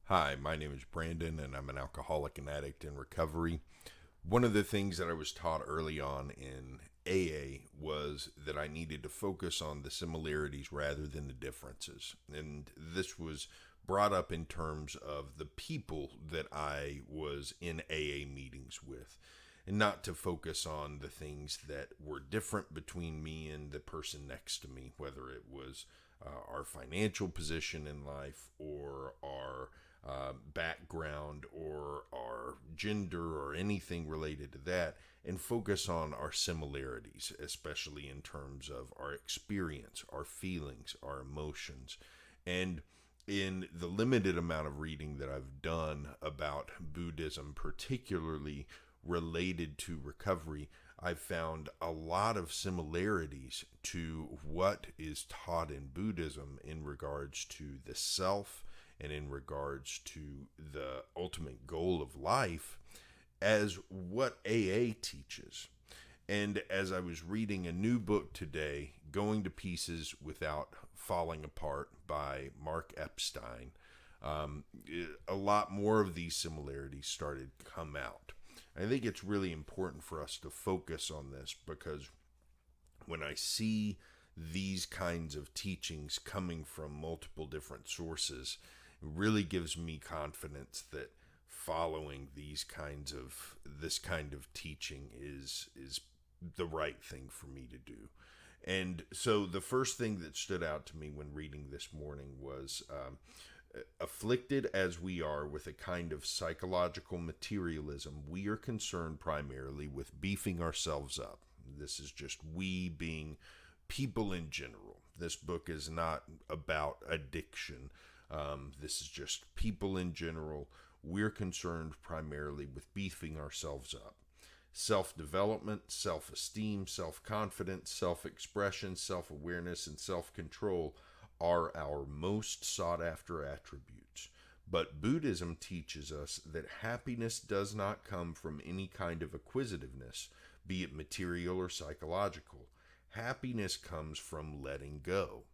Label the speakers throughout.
Speaker 1: Hi, my name is Brandon, and I'm an alcoholic and addict in recovery. One of the things that I was taught early on in AA was that I needed to focus on the similarities rather than the differences. And this was brought up in terms of the people that I was in AA meetings with, and not to focus on the things that were different between me and the person next to me, whether it was our financial position in life or our background or our gender or anything related to that, and focus on our similarities, especially in terms of our experience, our feelings, our emotions. And in the limited amount of reading that I've done about Buddhism, particularly related to recovery, I've found a lot of similarities to what is taught in Buddhism in regards to the self and in regards to the ultimate goal of life as what AA teaches. And as I was reading a new book today, Going to Pieces Without Falling Apart by Mark Epstein, a lot more of these similarities started to come out. I think it's really important for us to focus on this because when I see these kinds of teachings coming from multiple different sources, it really gives me confidence that following this kind of teaching is the right thing for me to do. And so the first thing that stood out to me when reading this morning was afflicted as we are with a kind of psychological materialism, we are concerned primarily with beefing ourselves up. This is just we being people in general. This book is not about addiction. This is just people in general. We're concerned primarily with beefing ourselves up. Self-development, self-esteem, self-confidence, self-expression, self-awareness, and self-control are our most sought-after attributes. But Buddhism teaches us that happiness does not come from any kind of acquisitiveness, be it material or psychological. Happiness comes from letting go.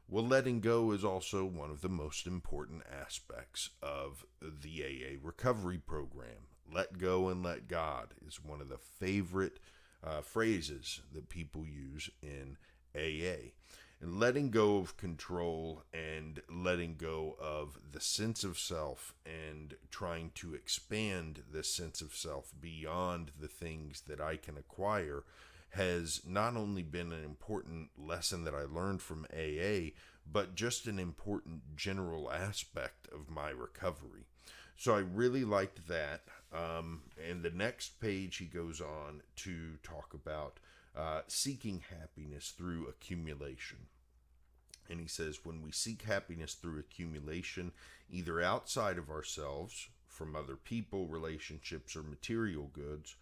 Speaker 1: Well, letting go is also one of the most important aspects of the AA recovery program. Let go and let God is one of the favorite phrases that people use in AA. And letting go of control and letting go of the sense of self and trying to expand the sense of self beyond the things that I can acquire has not only been an important lesson that I learned from AA, but just an important general aspect of my recovery. So I really liked that. And the next page he goes on to talk about seeking happiness through accumulation. And he says, when we seek happiness through accumulation, either outside of ourselves, from other people, relationships, or material goods,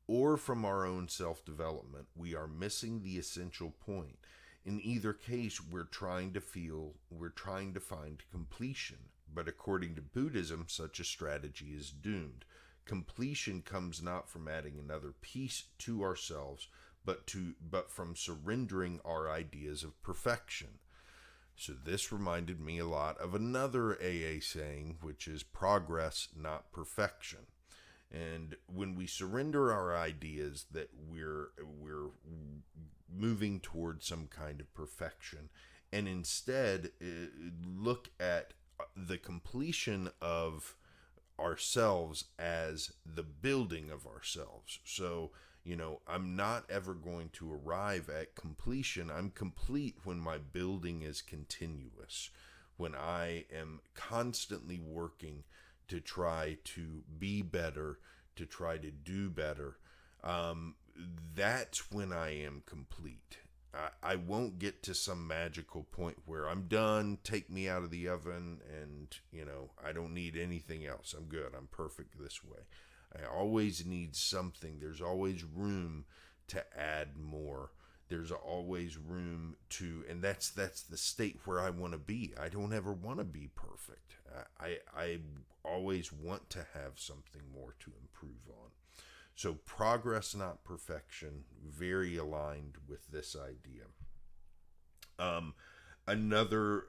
Speaker 1: or from our own self-development, we are missing the essential point. In either case, we're trying to find completion. But according to Buddhism, such a strategy is doomed. Completion comes not from adding another piece to ourselves, but from surrendering our ideas of perfection. So this reminded me a lot of another AA saying, which is progress, not perfection. And when we surrender our ideas that we're moving towards some kind of perfection, and instead look at the completion of ourselves as the building of ourselves. So, I'm not ever going to arrive at completion. I'm complete when my building is continuous, when I am constantly working to try to be better, to try to do better. That's when I am complete. I won't get to some magical point where I'm done, take me out of the oven, and, I don't need anything else. I'm good. I'm perfect this way. I always need something. There's always room to add more. There's always room to, and that's the state where I want to be. I don't ever want to be perfect. I always want to have something more to improve on. So progress, not perfection, very aligned with this idea. Um, another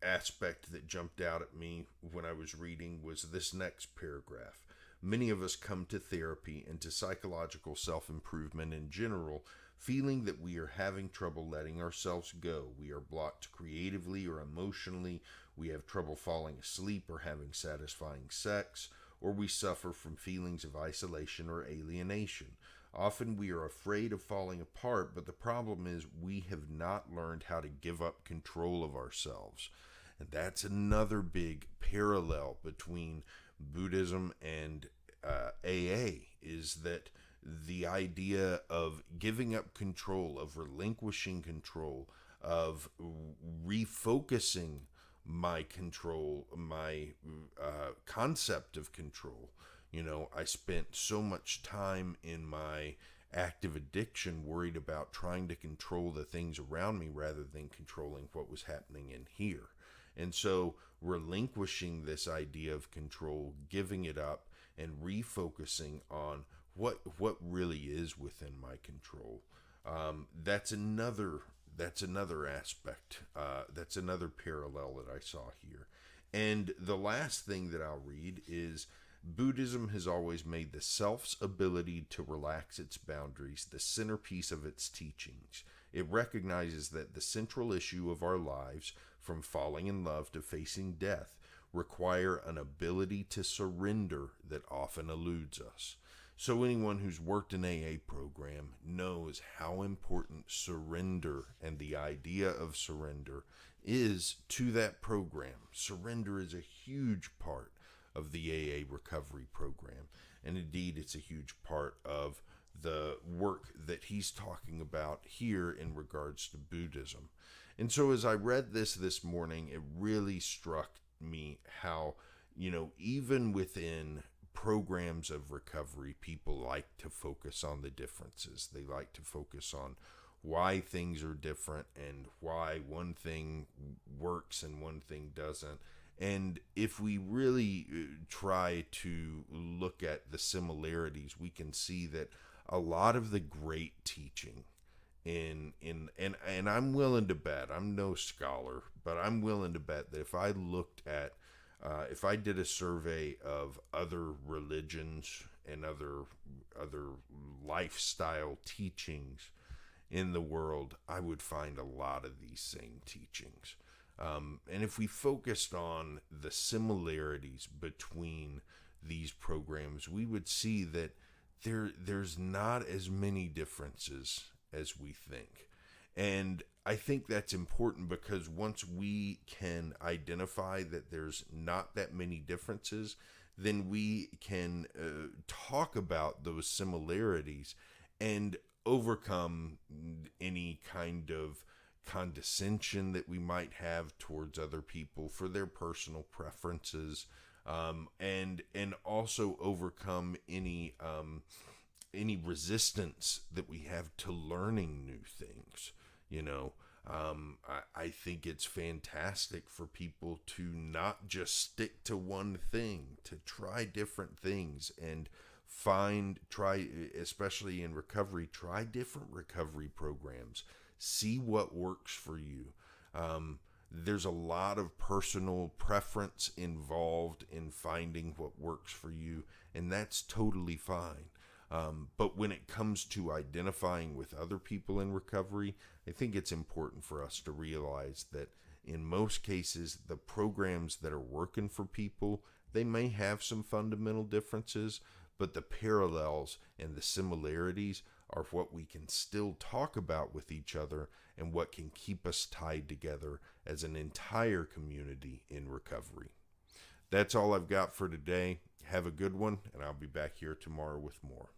Speaker 1: aspect that jumped out at me when I was reading was this next paragraph. Many of us come to therapy and to psychological self improvement in general feeling that we are having trouble letting ourselves go. We are blocked creatively or emotionally. We have trouble falling asleep or having satisfying sex, or we suffer from feelings of isolation or alienation. Often we are afraid of falling apart, but the problem is we have not learned how to give up control of ourselves. And that's another big parallel between Buddhism and AA, is that the idea of giving up control, of relinquishing control, of refocusing my control, my concept of control. You know, I spent so much time in my active addiction worried about trying to control the things around me rather than controlling what was happening in here. And so relinquishing this idea of control, giving it up, and refocusing on what really is within my control. That's another aspect. That's another parallel that I saw here. And the last thing that I'll read is Buddhism has always made the self's ability to relax its boundaries the centerpiece of its teachings. It recognizes that the central issue of our lives, from falling in love to facing death, require an ability to surrender that often eludes us. So anyone who's worked an AA program knows how important surrender and the idea of surrender is to that program. Surrender is a huge part of the AA recovery program. And indeed, it's a huge part of the work that he's talking about here in regards to Buddhism. And so as I read this morning, it really struck me how, even within programs of recovery, people like to focus on the differences. They like to focus on why things are different and why one thing works and one thing doesn't. And if we really try to look at the similarities, we can see that a lot of the great teaching and I'm willing to bet, I'm no scholar, but I'm willing to bet that if I did a survey of other religions and other lifestyle teachings in the world, I would find a lot of these same teachings. And if we focused on the similarities between these programs, we would see that there's not as many differences as we think. And I think that's important because once we can identify that there's not that many differences, then we can talk about those similarities and overcome any kind of condescension that we might have towards other people for their personal preferences, and also overcome any resistance that we have to learning new things. I think it's fantastic for people to not just stick to one thing, to try different things and especially in recovery, try different recovery programs. See what works for you. There's a lot of personal preference involved in finding what works for you, and that's totally fine. But when it comes to identifying with other people in recovery, I think it's important for us to realize that in most cases, the programs that are working for people, they may have some fundamental differences, but the parallels and the similarities are what we can still talk about with each other and what can keep us tied together as an entire community in recovery. That's all I've got for today. Have a good one, and I'll be back here tomorrow with more.